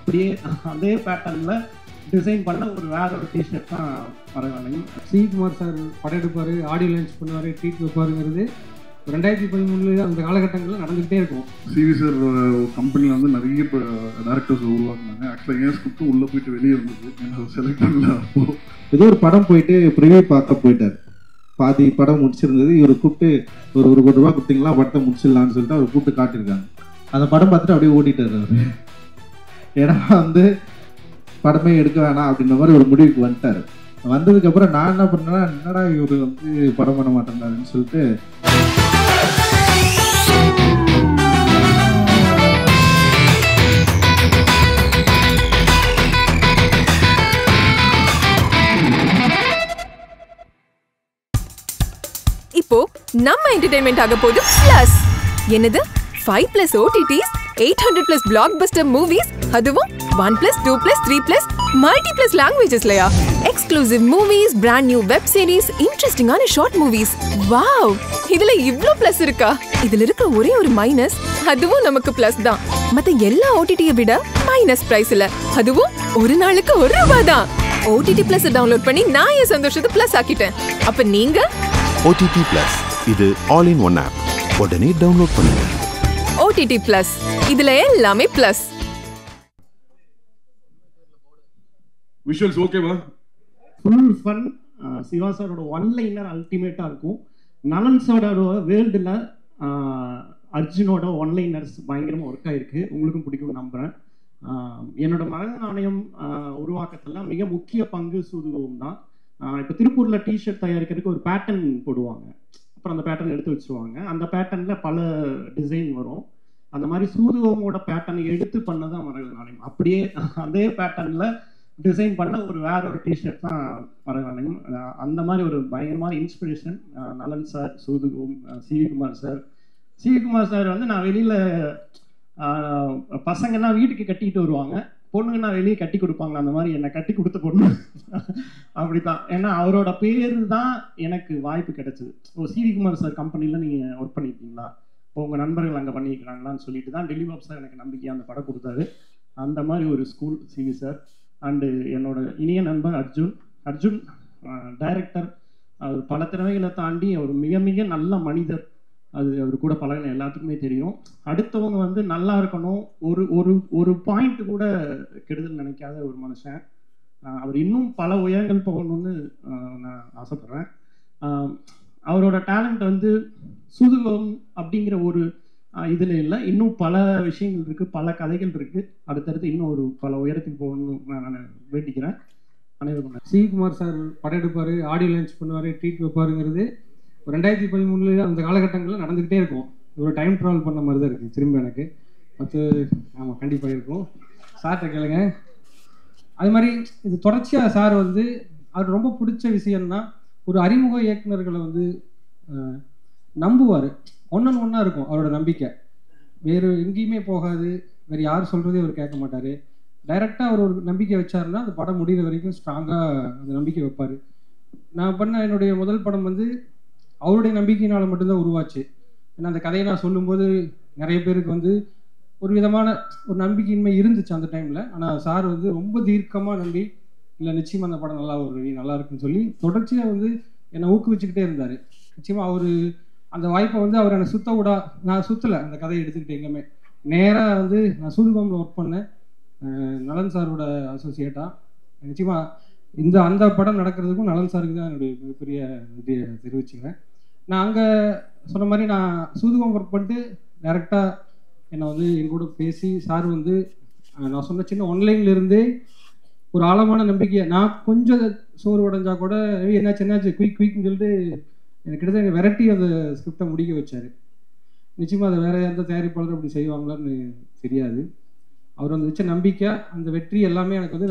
அப்படியே அதே பேட்டர்னில் டிசைன் பண்ண ஒரு வேற ஒரு டிஷர்ட் தான் பரவாயில்லைங்க. ஸ்ரீகுமார் சார் படம் எடுப்பார், ஆடியோ லான்ச் பண்ணுவார், ட்ரீட் வைப்பாருங்கிறது 2013 அந்த காலகட்டங்களில் நடந்துகிட்டே இருக்கும். சிவி சார் கம்பெனியில் வந்து நிறைய டேரக்டர்ஸ் உருவாக்குனாங்க. ஆக்சுவலாக ஏன் ஸ்கிரிப்டும் உள்ளே போயிட்டு வெளியே வந்தது, என்ன செலக்ட் பண்ணல. அப்போது ஏதோ ஒரு படம் போயிட்டு ப்ரிவியூ பார்க்க போயிட்டார். பாதி படம் முடிச்சிருந்தது. இவர் கூப்பிட்டு ஒரு 1 கோடி ரூபா கொடுத்தீங்களா படத்தை முடிச்சிடலான்னு சொல்லிட்டு அவர் கூப்பிட்டு காட்டியிருக்காங்க. அந்த படம் பார்த்துட்டு அப்படியே ஓடிட்டார் அவர். ஏன்னா வந்து படமே எடுக்க வேணாம் அப்படின்ற மாதிரி ஒரு முடிவுக்கு வந்துட்டார். வந்ததுக்கப்புறம் நான் என்ன பண்ணேன்னா, என்னடா இவர் வந்து படம் பண்ண மாட்டேங்கிறாருன்னு சொல்லிட்டு இப்போ நம்ம என்டர்டெயின்மெண்ட் ஆக போகுது பிளஸ். என்னது 5+ OTTs, 800+ பிளாக்பஸ்டர் மூவிஸ், அதுவும் 1+, 2+, 3+, மல்டி+ லாங்குவேஜஸ்லயா? Exclusive movies, brand new web series, இன்ட்ரெஸ்டிங்கான ஷார்ட் மூவிஸ். வாவ், இதுல இவ்ளோ பிளஸ் இருக்கா? இதுல இருக்க ஒரே ஒரு மைனஸ், அதுவும் நமக்கு பிளஸ் தான். மத்த எல்லா OTT-ய விட மைனஸ் பிரைஸ்ல, அதுவும் ஒரு நாளுக்கு ₹1 தான். OTT Plus டவுன்லோட் பண்ணி நான் என் சந்தோஷத்தை பிளஸ் ஆக்கிட்டேன். அப்ப நீங்க OTT Plus, இது ஆல் இன் ஒன் ஆப். உடனே டவுன்லோட் பண்ணுங்க. OTT Plus, இதுல எல்லாமே பிளஸ். விஷுவல்ஸ் ஓகேவா? Full fun. சிவா சாரோட ஒன்லைனர் அல்டிமேட்டாக இருக்கும். நலன் சாரோட வேர்ல்டில் அர்ஜுனோட ஒன்லைனர்ஸ் பயங்கரமாக ஒர்க் ஆகிருக்கு. உங்களுக்கும் பிடிக்கும் நம்புகிறேன். என்னோட மகன் நாணயம் உருவாக்கத்தில் மிக முக்கிய பங்கு சூதுகவும் தான். இப்போ திருப்பூரில் டிஷர்ட் தயாரிக்கிறதுக்கு ஒரு பேட்டர்ன் போடுவாங்க. அப்புறம் அந்த பேட்டர்ன் எடுத்து வச்சுருவாங்க. அந்த பேட்டர்னில் பல டிசைன் வரும். அந்த மாதிரி சூதுகோமோட பேட்டர்னை எடுத்து பண்ணதான் மரகத நாணயம். அப்படியே அதே பேட்டர்னில் டிசைன் பண்ண ஒரு வேற ஒரு டிஷர்ட் தான் மரகத நாணயம். அந்த மாதிரி ஒரு பயங்கரமான இன்ஸ்பிரேஷன் நலன் சார், சூதுகோம், சிவிகுமார் சார். சிவிகுமார் சார் வந்து நான் வெளியில் பசங்கன்னா வீட்டுக்கு கட்டிக்கிட்டு வருவாங்க, பொண்ணுங்கன்னா வெளியே கட்டி கொடுப்பாங்க. அந்த மாதிரி என்னை கட்டி கொடுத்த பொண்ணு அப்படித்தான். ஏன்னா அவரோட பேர் தான் எனக்கு வாய்ப்பு கிடைச்சது. சிவிகுமார் சார் கம்பெனியில் நீங்கள் ஒர்க் பண்ணியிருக்கீங்களா, இப்போ உங்கள் நண்பர்கள் அங்கே பண்ணியிருக்கிறாங்களான்னு சொல்லிட்டு தான் டெலிவாப் சார் எனக்கு நம்பிக்கையாக அந்த படம் கொடுத்தாரு. அந்த மாதிரி ஒரு ஸ்கூல் சிவி சார். அண்டு என்னோட இனிய நண்பர் அர்ஜுன் டைரக்டர். அவர் பல திறமைகளை தாண்டி அவர் மிக மிக நல்ல மனிதர். அது அவர் கூட பழகின எல்லாத்துக்குமே தெரியும். அடுத்தவங்க வந்து நல்லா இருக்கணும், ஒரு ஒரு ஒரு பாயிண்ட் கூட கெடுதல் நினைக்காத ஒரு மனுஷன். அவர் இன்னும் பல உயரங்கள் போகணும்னு நான் ஆசைப்பட்றேன். அவரோட டேலண்ட் வந்து சூதுகம் அப்படிங்கிற ஒரு இதில் இல்லை, இன்னும் பல விஷயங்கள் இருக்குது, பல கதைகள் இருக்குது. அடுத்தடுத்து இன்னும் ஒரு பல உயரத்துக்கு போகணும்னு நான் வேண்டிக்கிறேன். அனைவருக்கும் ஸ்ரீகுமார் சார் படம் எடுப்பார், ஆடியோ லான்ச் பண்ணுவார், ட்ரீட் வைப்பாருங்கிறது 2013 அந்த காலகட்டங்களில் நடந்துக்கிட்டே இருக்கும். ஒரு டைம் ட்ராவல் பண்ண மாதிரி தான் இருக்குது திரும்ப எனக்கு. ஆமாம், கண்டிப்பாக இருக்கும். சார்கிட்ட கேளுங்க. அது மாதிரி இது தொடர்ச்சியாக சார் வந்து அவர் ரொம்ப பிடிச்ச விஷயம்னா, ஒரு அறிமுக இயக்குநர்களை வந்து நம்புவார். ஒன்றா இருக்கும் அவரோட நம்பிக்கை. வேறு எங்கேயுமே போகாது, வேறு யார் சொல்கிறதே அவர் கேட்க மாட்டார். டைரெக்டாக அவர் ஒரு நம்பிக்கை வச்சாருன்னா அந்த படம் முடிகிற வரைக்கும் ஸ்ட்ராங்காக அந்த நம்பிக்கை வைப்பார். நான் பண்ண என்னுடைய முதல் படம் வந்து அவருடைய நம்பிக்கையினால் மட்டும்தான் உருவாச்சு. ஏன்னா அந்த கதையை நான் சொல்லும்போது நிறைய பேருக்கு வந்து ஒரு விதமான ஒரு நம்பிக்கையின்மை இருந்துச்சு அந்த டைமில். ஆனால் சார் வந்து ரொம்ப தீர்க்கமாக நம்பி, இல்லை நிச்சயமாக அந்த படம் நல்லா ஒரு நல்லா இருக்குன்னு சொல்லி தொடர்ச்சியாக வந்து என்னை ஊக்குவிச்சுக்கிட்டே இருந்தார். நிச்சயமாக அவர் அந்த வாய்ப்பை வந்து அவர் என்னை நான் சுற்றலை. அந்த கதையை எடுத்துக்கிட்டு எங்கேயுமே நேராக வந்து நான் சூதுகோமில் ஒர்க் பண்ணேன், நலன் சாரோட அசோசியேட்டாக. நிச்சயமாக அந்த படம் நடக்கிறதுக்கும் நலன் சாருக்கு தான் என்னுடைய மிகப்பெரிய நன்றியை தெரிவிச்சுக்கிறேன். நான் அங்கே சொன்ன மாதிரி நான் சூதுகம் ஒர்க் பண்ணிட்டு டேரெக்டாக என்னை வந்து என் கூட பேசி சார் வந்து நான் சொன்ன சின்ன ஒன்லைன்லேருந்தே ஒரு ஆழமான நம்பிக்கையை, நான் கொஞ்சம் சோறு உடஞ்சா கூட என்னாச்சு குயிக்னு சொல்லிட்டு எனக்கு கிட்டத்தட்ட விரட்டி அந்த ஸ்கிரிப்டை முடிக்க வச்சார். நிச்சயமாக அதை வேறு எந்த தயாரிப்பாளரும் அப்படி செய்வாங்களான்னு தெரியாது. அவர் வந்து வச்ச நம்பிக்கை, அந்த வெற்றி எல்லாமே எனக்கு வந்து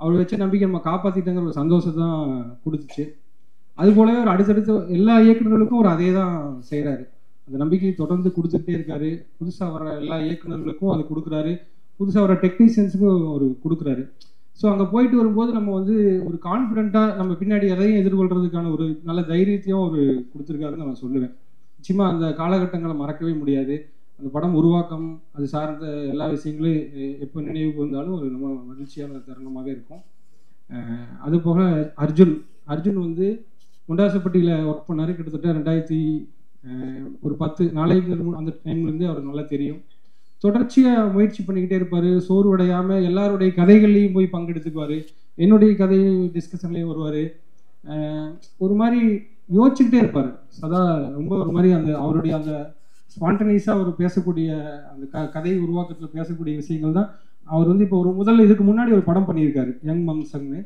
அவர் வச்ச நம்பிக்கை நம்ம காப்பாற்றிட்டங்கிற ஒரு சந்தோஷம் தான் கொடுத்துச்சு. அதுபோலவே அவர் அடுத்தடுத்து எல்லா இயக்குநர்களுக்கும் அவர் அதே தான் செய்கிறாரு. அந்த நம்பிக்கையை தொடர்ந்து கொடுத்துக்கிட்டே இருக்காரு. புதுசாக வர எல்லா இயக்குநர்களுக்கும் அது கொடுக்குறாரு, புதுசாக வர டெக்னீஷியன்ஸுக்கும் அவர் கொடுக்குறாரு. ஸோ அங்கே போயிட்டு வரும்போது நம்ம வந்து ஒரு கான்ஃபிடென்ட்டாக நம்ம பின்னாடி எதையும் எதிர்கொள்கிறதுக்கான ஒரு நல்ல தைரியத்தையும் அவர் கொடுத்துருக்காருன்னு நான் சொல்லுவேன். நிச்சயமாக அந்த காலகட்டங்களை மறக்கவே முடியாது. அந்த படம் உருவாக்கம் அது சார்ந்த எல்லா விஷயங்களும் எப்போ நினைவுக்கு வந்தாலும் ஒரு ரொம்ப மகிழ்ச்சியான தருணமாகவே இருக்கும். அதுபோக அர்ஜுன் வந்து முண்டாசப்பட்டியில் ஒர்க் பண்ணார். கிட்டத்தட்ட 2010 நாளைக்கு அந்த டைம்லேருந்தே அவர் நல்லா தெரியும். தொடர்ச்சியாக முயற்சி பண்ணிக்கிட்டே இருப்பார். சோர்வடையாமல் எல்லாருடைய கதைகள்லையும் போய் பங்கெடுத்துக்குவார். என்னுடைய கதை டிஸ்கஷன்லேயும் வருவார். ஒரு மாதிரி யோசிச்சுக்கிட்டே இருப்பார் சதா. ரொம்ப ஒரு மாதிரி அந்த அவருடைய அந்த ஸ்பான்டனியஸாக அவர் பேசக்கூடிய அந்த கதை உருவாக்கத்தில் பேசக்கூடிய விஷயங்கள் தான். அவர் வந்து இப்போ இதுக்கு முன்னாடி ஒரு படம் பண்ணியிருக்காரு, யங் மங்சங்னு.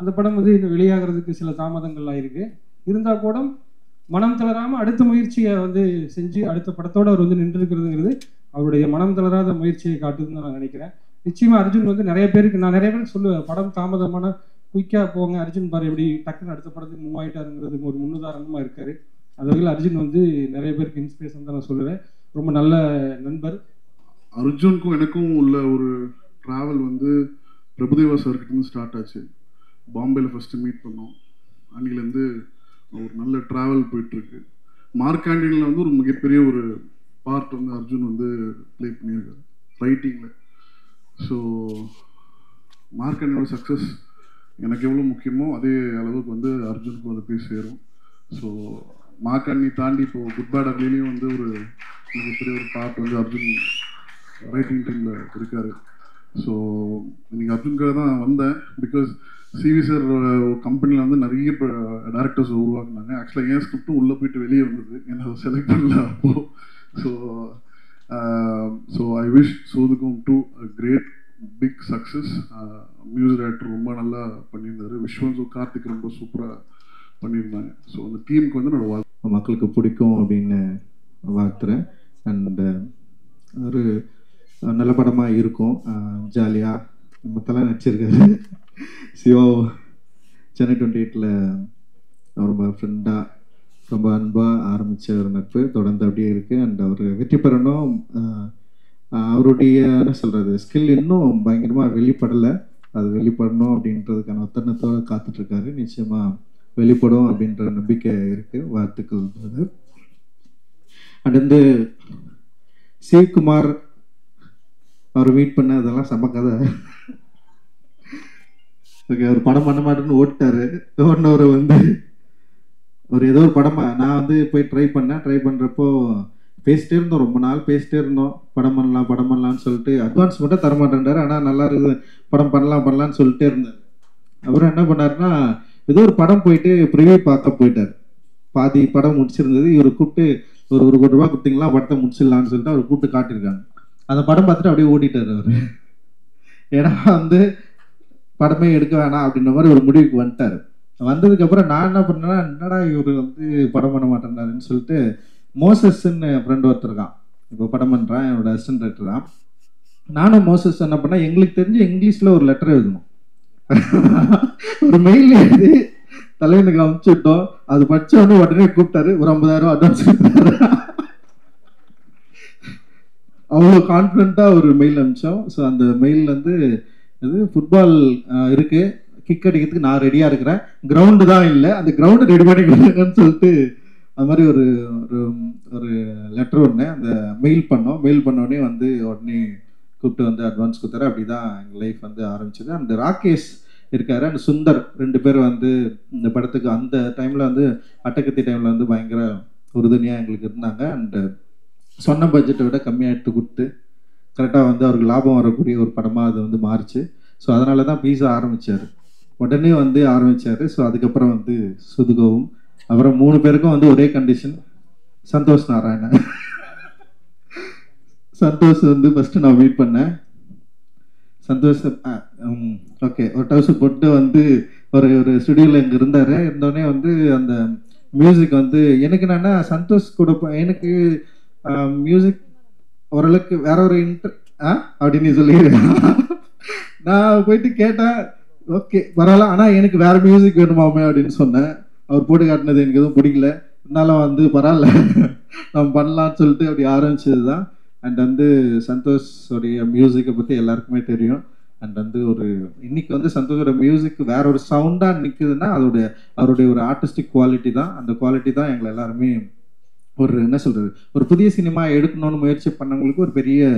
அந்த படம் வந்து இன்னும் வெளியாகிறதுக்கு சில தாமதங்கள் ஆயிருக்கு. இருந்தால் கூட மனம் தளராமல் அடுத்த முயற்சியை வந்து செஞ்சு அடுத்த படத்தோடு அவர் வந்து நின்றுருக்கிறதுங்கிறது அவருடைய மனம் தளராத முயற்சியை காட்டுதுன்னு நான் நினைக்கிறேன். நிச்சயமாக அர்ஜுன் வந்து நிறைய பேருக்கு சொல்லுவேன், படம் தாமதமான குயிக்காக போங்க, அர்ஜுன் பாரு எப்படி டக்குன்னு அடுத்த படத்துக்கு மூவ் ஆகிட்டாருங்கிறது ஒரு முன்னுதாரணமாக இருக்காரு. அது வகையில் அர்ஜுன் வந்து நிறைய பேருக்கு இன்ஸ்பிரேஷன் தான் நான் சொல்லுவேன். ரொம்ப நல்ல நண்பர். அர்ஜுனுக்கும் எனக்கும் உள்ள ஒரு ட்ராவல் வந்து பிரபுதேவா சார்கிட்ட ஸ்டார்ட் ஆச்சு. பாம்பேயில் ஃபஸ்ட்டு மீட் பண்ணோம். அன்னிலேருந்து ஒரு நல்ல ட்ராவல் போயிட்டுருக்கு. மார்க்காண்டியனில் வந்து ஒரு மிகப்பெரிய ஒரு பார்ட் வந்து அர்ஜுன் வந்து ப்ளே பண்ணியிருக்காரு ரைட்டிங்கில். ஸோ மார்க்காண்டியனோட சக்ஸஸ் எனக்கு எவ்வளோ முக்கியமோ அதே அளவுக்கு வந்து அர்ஜுனுக்கும் அதை போய் சேரும். ஸோ மார்க்காண்டி தாண்டி இப்போது குட் பேட் அக்லிலையும் வந்து ஒரு மிகப்பெரிய ஒரு பார்ட் வந்து அர்ஜுன் ரைட்டிங் டீமில் இருக்கார். ஸோ இன்றைக்கி அர்ஜுனுக்காக தான் வந்தேன். பிகாஸ் சிவி சார் கம்பெனியில் வந்து நிறைய டேரக்டர்ஸ் உருவாக்குனாங்க. ஆக்சுவலாக என் ஸ்கிரிப்டும் உள்ளே போயிட்டு வெளியே வந்தது, என்ன செலக்ட் பண்ணல அப்போது. ஸோ ஐ விஷ் சோதுக்கும் to great big success. Music director ரொம்ப நல்லா பண்ணியிருந்தார். விஸ்வன் கார்த்திக் ரொம்ப சூப்பராக பண்ணியிருந்தாங்க. ஸோ அந்த டீமுக்கு வந்து என்னோட மக்களுக்கு பிடிக்கும் அப்படின்னு வாழ்த்துறேன். அண்ட் ஒரு நல்ல படமாக இருக்கும். ஜாலியாக நம்ம தலை நடிச்சிருக்காரு சிவா. சென்னை 28ல் ரொம்ப ஃப்ரெண்டாக ரொம்ப அன்பாக ஆரம்பித்த ஒரு நட்பு தொடர்ந்து அப்படியே இருக்குது. அண்ட் அவர் வெற்றி பெறணும். அவருடைய என்ன சொல்கிறது ஸ்கில் இன்னும் பயங்கரமாக வெளிப்படலை. அது வெளிப்படணும் அப்படின்றதுக்கான ஒத்தனத்தோடு காத்துட்ருக்காரு. நிச்சயமாக வெளிப்படும் அப்படின்ற நம்பிக்கை இருக்குது. வாழ்த்துக்கள் பிரதர். அண்ட் வந்து சிவகுமார் அவர் மீட் பண்ண அதெல்லாம் செம்ம கதை. ஓகே, ஒரு படம் பண்ண மாட்டேன்னு ஓட்டாரு. ஓடினவர் வந்து ஒரு ஏதோ ஒரு படம் நான் வந்து போய் ட்ரை பண்ணுறப்போ பேசிட்டே இருந்தோம். ரொம்ப நாள் பேசிட்டே இருந்தோம், படம் பண்ணலான்னு சொல்லிட்டு. அட்வான்ஸ் மட்டும் தரமாட்டேன்றாரு. ஆனால் நல்லா இருக்குது, படம் பண்ணலான்னு சொல்லிட்டே இருந்தார். அப்புறம் என்ன பண்ணாருன்னா ஏதோ ஒரு படம் போயிட்டு ப்ரிவியூ பார்க்க போயிட்டார். பாதி படம் முடிச்சிருந்தது. இவர் கூப்பிட்டு ஒரு 1 கோடி ரூபா கொடுத்தீங்களா படத்தை முடிச்சிடலான்னு சொல்லிட்டு அவர் கூப்பிட்டு காட்டியிருக்காங்க. அந்த படம் பார்த்துட்டு அப்படியே ஓடிட்டார் அவர். ஏன்னா வந்து படமே எடுக்க வேணாம் அப்படின்ற மாதிரி ஒரு முடிவுக்கு வந்துட்டார். வந்ததுக்கப்புறம் நான் என்ன பண்ணேன்னா, என்னடா இவர் வந்து படம் பண்ண மாட்டேன்னாருன்னு சொல்லிட்டு மோசஸ்ன்னு ஃப்ரெண்ட் ஒருத்தருக்கான், இப்போ படம் பண்ணுறான், என்னோட அசிஸ்டன்ட் டைரக்டர் தான். நானும் மோசஸ் என்ன பண்ணேன், எங்களுக்கு தெரிஞ்சு இங்கிலீஷில் ஒரு லெட்டர் எழுதணும். ஒரு மெயில் எழுதி தலைவனுக்கு அனுப்பிச்சுட்டோம். அது படிச்ச உடனே கூப்பிட்டாரு, ஒரு 50,000 அட்வான்ஸ் கொடுத்தாரு. அவ்வளோ கான்ஃபிடென்ட்டாக ஒரு மெயில் அனுப்பிச்சோம். ஸோ அந்த மெயில் வந்து இது ஃபுட்பால் இருக்குது, கிக் அடிக்கிறதுக்கு நான் ரெடியாக இருக்கிறேன், கிரவுண்டு தான் இல்லை, அந்த கிரவுண்டு ரெடி பண்ணி கொடுங்கன்னு சொல்லிட்டு அது மாதிரி ஒரு ஒரு லெட்டர் ஒன்று அந்த மெயில் பண்ணோடனே வந்து உடனே கூப்பிட்டு வந்து அட்வான்ஸ் கொடுத்தாரு. அப்படி தான் எங்கள் லைஃப் வந்து ஆரம்பிச்சது. அந்த ராகேஷ் இருக்காரு, அந்த சுந்தர் 2 பேர் வந்து இந்த படத்துக்கு அந்த டைமில் வந்து அட்டகத்தி டைமில் வந்து பயங்கர உறுதுணையாக எங்களுக்கு இருந்தாங்க. அண்டு சொன்ன பட்ஜெட்டை விட கம்மியாக எடுத்து கொடுத்து கரெக்டாக வந்து அவருக்கு லாபம் வரக்கூடிய ஒரு படமாக அது வந்து மாறிச்சு. ஸோ அதனால தான் பீஸா ஆரம்பித்தார், உடனே வந்து ஆரம்பித்தார். ஸோ அதுக்கப்புறம் வந்து சுதுகவும், அப்புறம் 3 பேருக்கும் வந்து ஒரே கண்டிஷன், சந்தோஷ் நாராயணன். சந்தோஷ் வந்து ஃபஸ்ட்டு நான் மீட் பண்ணேன். சந்தோஷ் ஓகே ஒரு டவுசர் போட்டு வந்து ஒரு ஸ்டுடியோவில் இங்கே இருந்தோடனே வந்து அந்த மியூசிக் வந்து எனக்கு என்னென்னா சந்தோஷ் கூட எனக்கு மியூசிக் ஓரளவுக்கு வேற ஒரு அப்படின்னு சொல்லிடுறேன். நான் போயிட்டு கேட்டேன், ஓகே பரவாயில்ல, ஆனால் எனக்கு வேற மியூசிக் வேணுமாமே அப்படின்னு சொன்னேன். அவர் போட்டு காட்டினது எனக்கு எதுவும் பிடிக்கல, இருந்தாலும் வந்து பரவாயில்ல நம்ம பண்ணலான்னு சொல்லிட்டு அப்படி ஆரம்பிச்சது தான். அண்ட் வந்து சந்தோஷோடைய மியூசிக்கை பற்றி எல்லாருக்குமே தெரியும். அண்ட் வந்து ஒரு இன்னைக்கு வந்து சந்தோஷோட மியூசிக் வேற ஒரு சவுண்டாக நிற்குதுன்னா அவருடைய ஒரு ஆர்டிஸ்டிக் குவாலிட்டி தான். அந்த குவாலிட்டி தான் எங்களை எல்லாருமே ஒரு என்ன சொல்கிறது, ஒரு புதிய சினிமா எடுக்கணும்னு முயற்சி பண்ணவங்களுக்கு ஒரு பெரிய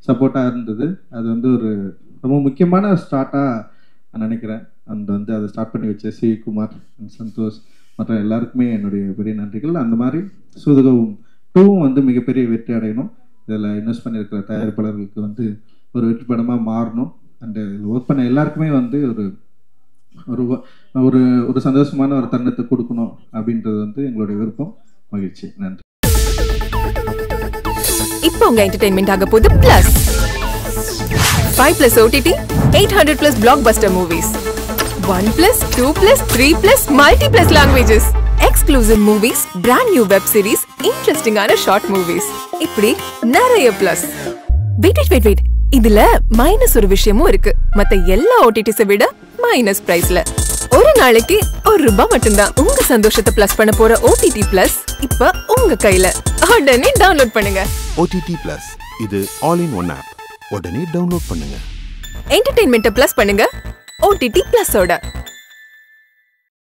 சப்போர்ட்டாக இருந்தது. அது வந்து ஒரு ரொம்ப முக்கியமான ஸ்டார்ட்டாக நான் நினைக்கிறேன். அண்ட் வந்து அதை ஸ்டார்ட் பண்ணி வச்ச சிவிகுமார் அண்ட் சந்தோஷ் மற்ற எல்லாருக்குமே என்னுடைய பெரிய நன்றிகள். அந்த மாதிரி சூதுகவும் 2 வந்து மிகப்பெரிய வெற்றி அடையணும். இதில் இன்வெஸ்ட் பண்ணியிருக்கிற தயாரிப்பாளர்களுக்கு வந்து ஒரு வெற்றி படமாக மாறணும். அண்டு இதில் ஒர்க் பண்ண எல்லாருக்குமே வந்து ஒரு ஒரு ஒரு சந்தோஷமான ஒரு தருணத்தை கொடுக்கணும் அப்படின்றது வந்து எங்களுடைய விருப்பம். மகிழ்ச்சி. நன்றி. இப்போ உங்க என்டர்டெயின்மெண்ட் ஆக போகுது plus 5+ OTT 800+ blockbuster movies 1+, 2+, 3+, multi+ languages exclusive movies, brand new web series, interesting ஆன short movies இப்படி நிறைய பிளஸ். வெயிட் இதுல மைனஸ் ஒரு விஷயமும் இருக்கு. மத்த எல்லா ஓடிடிஸை விட மைனஸ் பிரைஸ்ல ஒரு நாளைக்கு ₹1 மட்டும்தான். உங்க சந்தோஷத்தை பிளஸ் பண்ண போற OTT பிளஸ் இப்ப உங்க கையில. உடனே டவுன்லோட் பண்ணுங்க. OTT Plus இது ஆல் இன் ஒன் ஆப். உடனே டவுன்லோட் பண்ணுங்க. என்டர்டெயின்மெண்ட்டை பிளஸ் பண்ணுங்க OTT பிளஸோட.